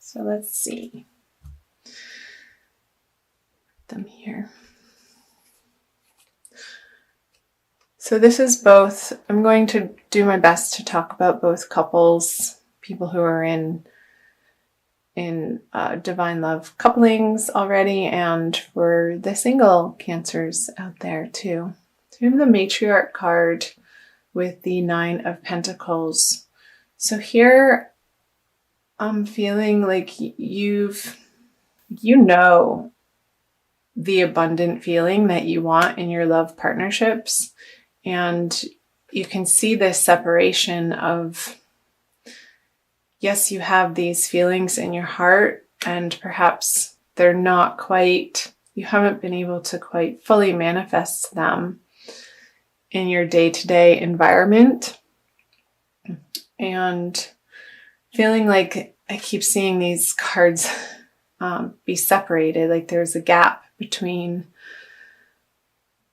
So let's see them here. So this is both, I'm going to do my best to talk about both couples, people who are in divine love couplings already, and for the single Cancers out there too. So we have the Matriarch card with the Nine of Pentacles. So here I'm feeling like you know the abundant feeling that you want in your love partnerships. And you can see this separation of, yes, you have these feelings in your heart, and perhaps they're not quite, you haven't been able to quite fully manifest them in your day-to-day environment. And feeling like I keep seeing these cards be separated, like there's a gap between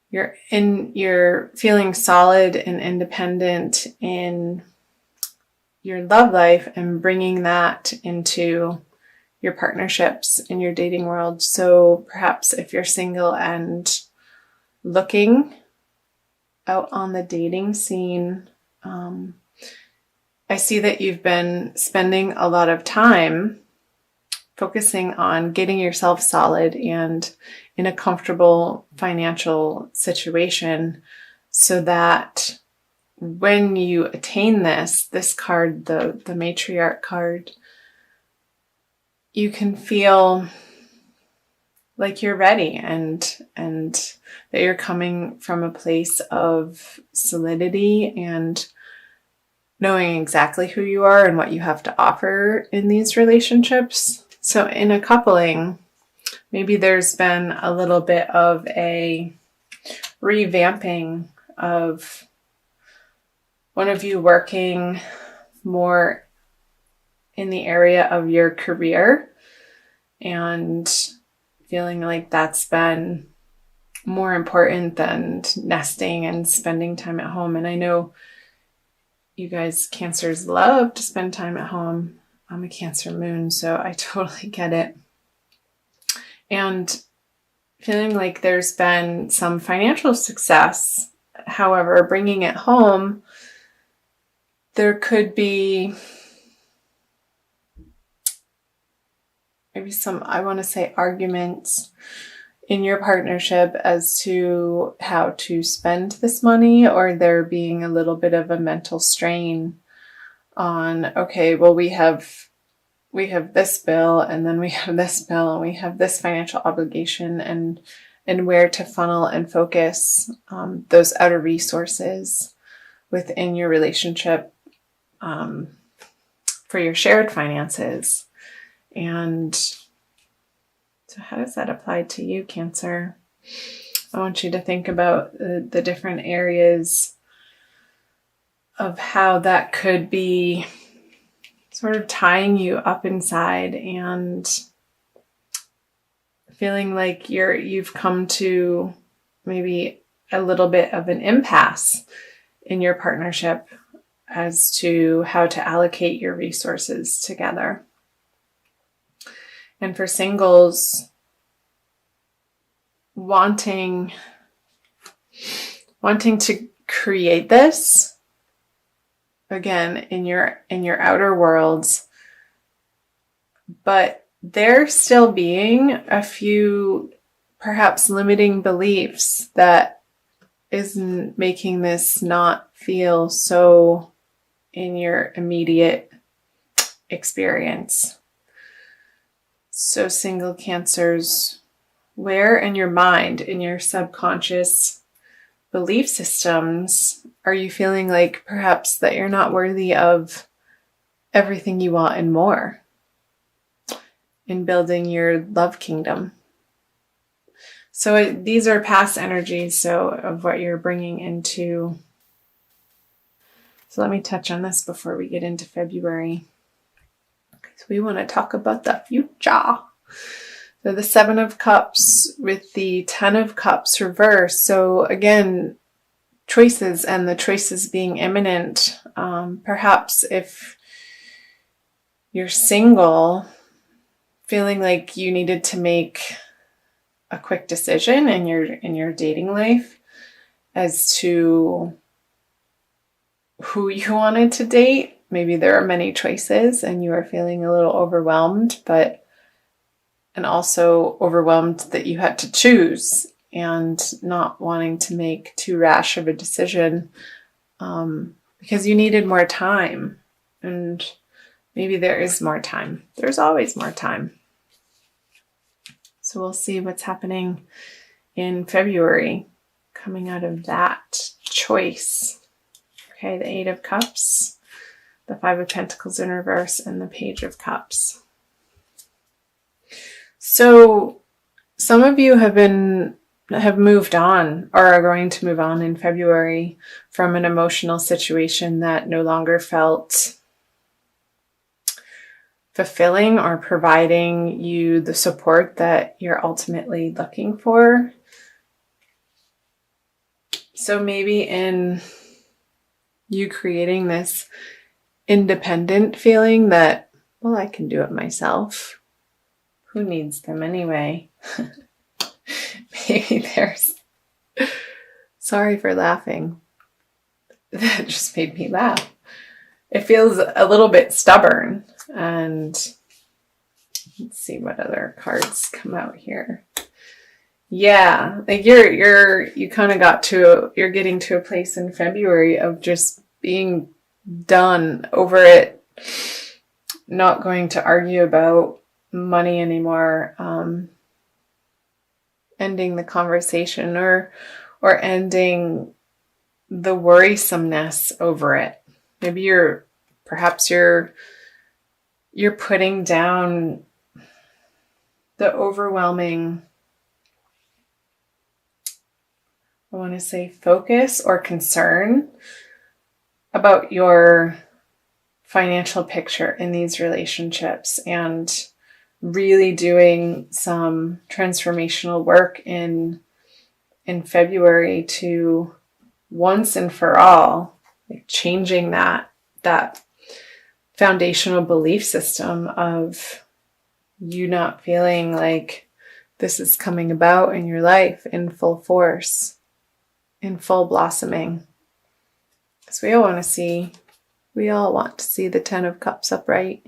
you're feeling solid and independent in your love life and bringing that into your partnerships in your dating world. So perhaps if you're single and looking out on the dating scene, I see that you've been spending a lot of time focusing on getting yourself solid and in a comfortable financial situation, so that when you attain this card, the Matriarch card, you can feel like you're ready and that you're coming from a place of solidity and knowing exactly who you are and what you have to offer in these relationships. So in a coupling, maybe there's been a little bit of a revamping of one of you working more in the area of your career and feeling like that's been more important than nesting and spending time at home. And I know you guys Cancers love to spend time at home. I'm a Cancer moon, so I totally get it. And feeling like there's been some financial success. However, bringing it home, there could be maybe some, I want to say, arguments in your partnership as to how to spend this money, or there being a little bit of a mental strain on, okay, well, we have this bill, and then we have this bill, and we have this financial obligation, and where to funnel and focus those outer resources within your relationship for your shared finances. And so how does that apply to you, Cancer? I want you to think about the different areas of how that could be sort of tying you up inside and feeling like you've come to maybe a little bit of an impasse in your partnership as to how to allocate your resources together. And for singles, wanting to create this again in your outer worlds, but there still being a few perhaps limiting beliefs that isn't making this not feel so in your immediate experience. So single Cancers, where in your mind, in your subconscious belief systems, are you feeling like perhaps that you're not worthy of everything you want and more in building your love kingdom? So these are past energies, so of what you're bringing into. So let me touch on this before we get into February. So we want to talk about the future. So the Seven of Cups with the Ten of Cups reversed. So again, choices, and the choices being imminent. Perhaps if you're single, feeling like you needed to make a quick decision in your dating life as to who you wanted to date. Maybe there are many choices and you are feeling a little overwhelmed, and also overwhelmed that you had to choose and not wanting to make too rash of a decision because you needed more time. And maybe there is more time. There's always more time. So we'll see what's happening in February coming out of that choice. Okay, the Eight of Cups, the Five of Pentacles in reverse, and the Page of Cups. So some of you have moved on or are going to move on in February from an emotional situation that no longer felt fulfilling or providing you the support that you're ultimately looking for. So maybe in you creating this independent feeling that, well, I can do it myself. Who needs them anyway? Maybe there's... Sorry for laughing. That just made me laugh. It feels a little bit stubborn. And let's see what other cards come out here. Yeah, like you kind of you're getting to a place in February of just being done over it, not going to argue about money anymore, ending the conversation or ending the worrisomeness over it. Maybe perhaps you're putting down the overwhelming, I want to say, focus or concern about your financial picture in these relationships and really doing some transformational work in February to once and for all, like changing that foundational belief system of you not feeling like this is coming about in your life in full force, in full blossoming. Because we all want to see the Ten of Cups upright.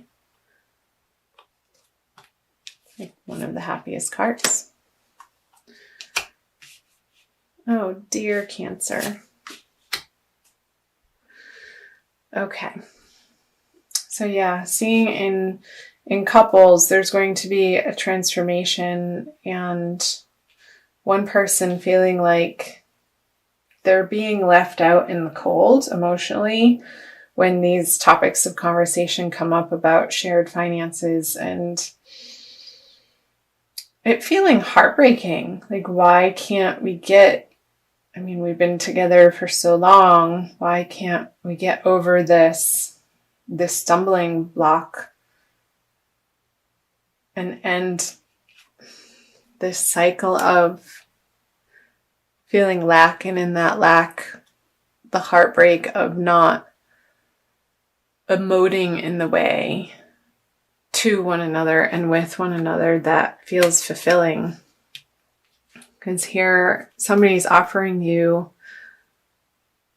Like one of the happiest cards. Oh dear, Cancer. Okay. So yeah, seeing in couples, there's going to be a transformation and one person feeling like they're being left out in the cold emotionally when these topics of conversation come up about shared finances, and it feeling heartbreaking. Like, why can't we we've been together for so long. Why can't we get over this stumbling block and end this cycle of feeling lack, and in that lack, the heartbreak of not emoting in the way to one another and with one another that feels fulfilling. Because here somebody's offering you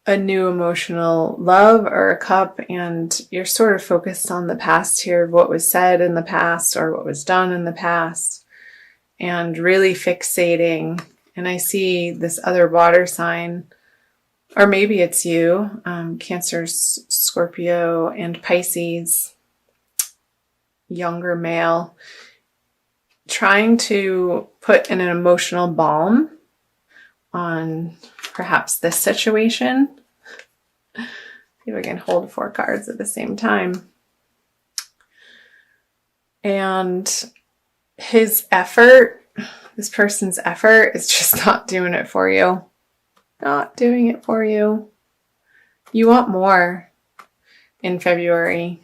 a new emotional love or a cup, and you're sort of focused on the past here, what was said in the past or what was done in the past, and really fixating. And I see this other water sign, or maybe it's you, Cancer, Scorpio, and Pisces, younger male, trying to put an emotional balm on perhaps this situation. See if I can hold 4 cards at the same time. And this person's effort is just not doing it for you. Not doing it for you. You want more in February.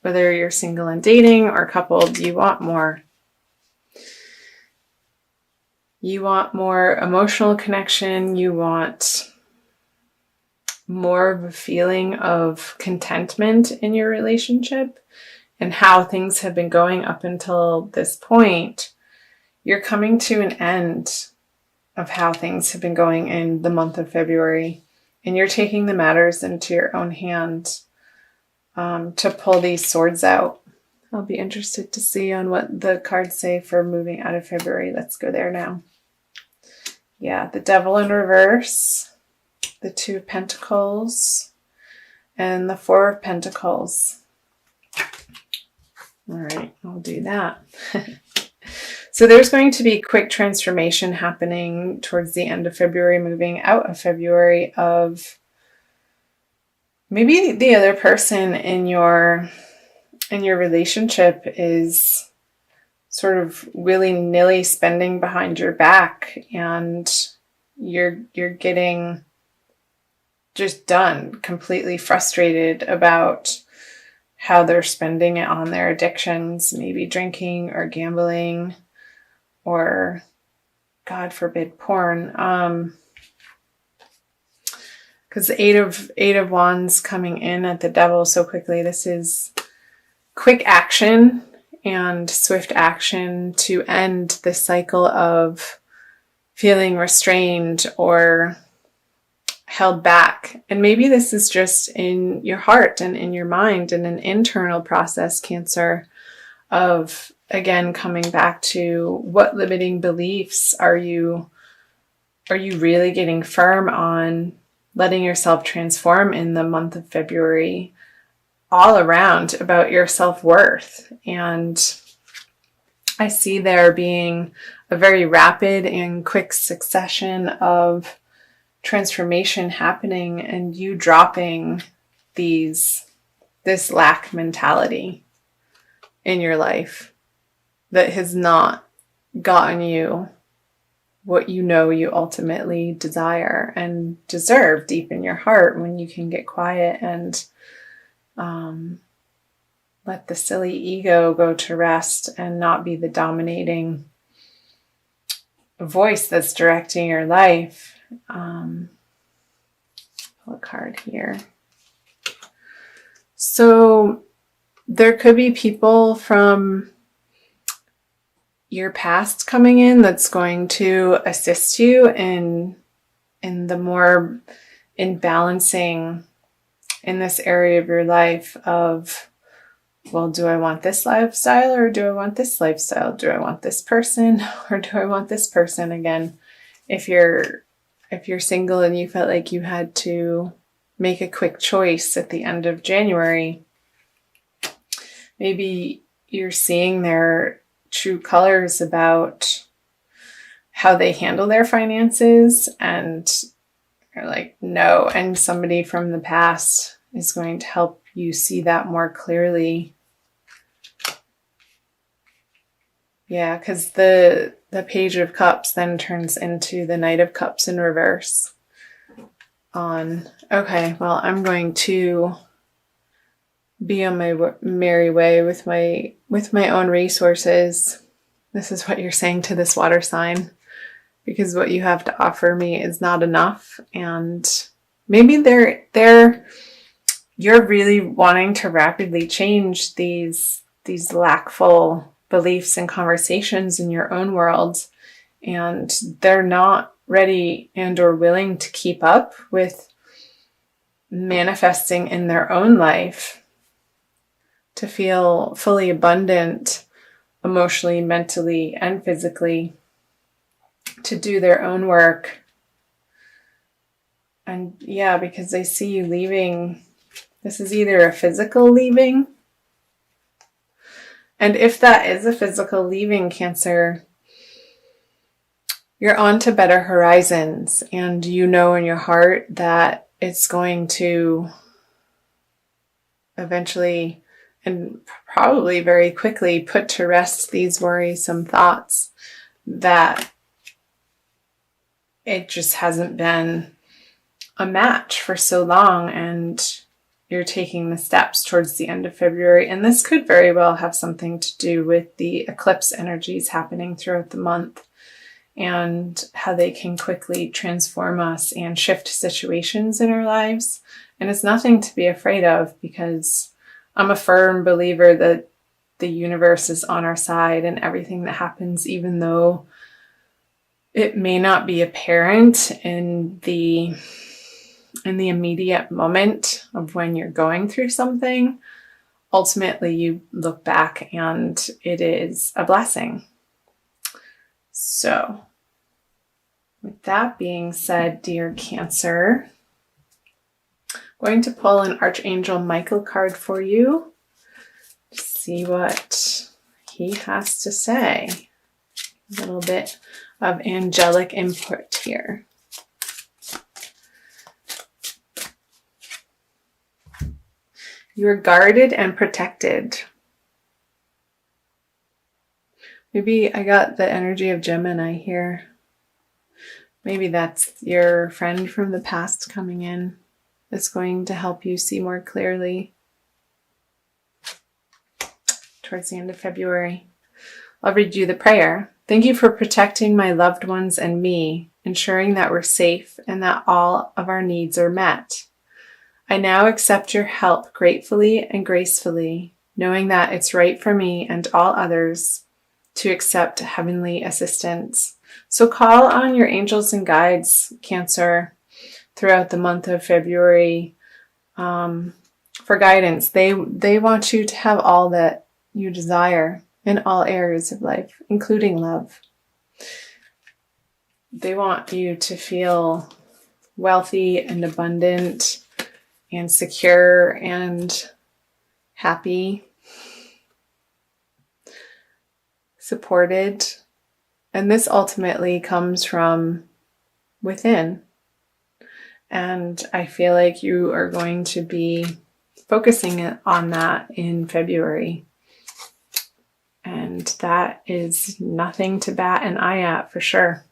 Whether you're single and dating or coupled, you want more. You want more emotional connection. You want more of a feeling of contentment in your relationship. and how things have been going up until this point, you're coming to an end of how things have been going in the month of February. And you're taking the matters into your own hand to pull these swords out. I'll be interested to see on what the cards say for moving out of February. Let's go there now. Yeah, the Devil in reverse, the Two of Pentacles, and the Four of Pentacles. All right, I'll do that. So there's going to be quick transformation happening towards the end of February, moving out of February, of maybe the other person in your relationship is sort of willy-nilly spending behind your back, and you're getting just done, completely frustrated about how they're spending it on their addictions, maybe drinking or gambling, or God forbid, porn. Because the Eight of Wands coming in at the Devil so quickly, this is quick action and swift action to end the cycle of feeling restrained or held back. And maybe this is just in your heart and in your mind, and an internal process, Cancer, of again coming back to what limiting beliefs are you really getting firm on letting yourself transform in the month of February all around about your self-worth. And I see there being a very rapid and quick succession of transformation happening, and you dropping this lack mentality in your life that has not gotten you what you know you ultimately desire and deserve deep in your heart, when you can get quiet and let the silly ego go to rest and not be the dominating voice that's directing your life. Pull a card here. So there could be people from your past coming in that's going to assist you in balancing in this area of your life of, well, do I want this lifestyle or do I want this lifestyle? Do I want this person or do I want this person? Again, if you're single and you felt like you had to make a quick choice at the end of January, maybe you're seeing their true colors about how they handle their finances, and you're like, no. And somebody from the past is going to help you see that more clearly. Yeah, because the Page of Cups then turns into the Knight of Cups in reverse. Okay, well, I'm going to be on my merry way with my own resources. This is what you're saying to this water sign, because what you have to offer me is not enough. And maybe you're really wanting to rapidly change these lackful beliefs and conversations in your own world, and they're not ready and or willing to keep up with manifesting in their own life to feel fully abundant emotionally, mentally, and physically, to do their own work. And yeah, because I see you leaving. This is either a physical leaving, and if that is a physical leaving, Cancer, you're on to better horizons, and you know in your heart that it's going to eventually and probably very quickly put to rest these worrisome thoughts that it just hasn't been a match for so long, and you're taking the steps towards the end of February. And this could very well have something to do with the eclipse energies happening throughout the month, and how they can quickly transform us and shift situations in our lives. And it's nothing to be afraid of, because I'm a firm believer that the universe is on our side, and everything that happens, even though it may not be apparent in the immediate moment of when you're going through something, ultimately you look back and it is a blessing. So, with that being said, dear Cancer, I'm going to pull an Archangel Michael card for you to see what he has to say. A little bit of angelic input here. You are guarded and protected. Maybe I got the energy of Gemini here. Maybe that's your friend from the past coming in. It's going to help you see more clearly towards the end of February. I'll read you the prayer. Thank you for protecting my loved ones and me, ensuring that we're safe and that all of our needs are met. I now accept your help gratefully and gracefully, knowing that it's right for me and all others to accept heavenly assistance. So call on your angels and guides, Cancer, throughout the month of February for guidance. They want you to have all that you desire in all areas of life, including love. They want you to feel wealthy and abundant and secure and happy, supported. And this ultimately comes from within. And I feel like you are going to be focusing on that in February. And that is nothing to bat an eye at for sure.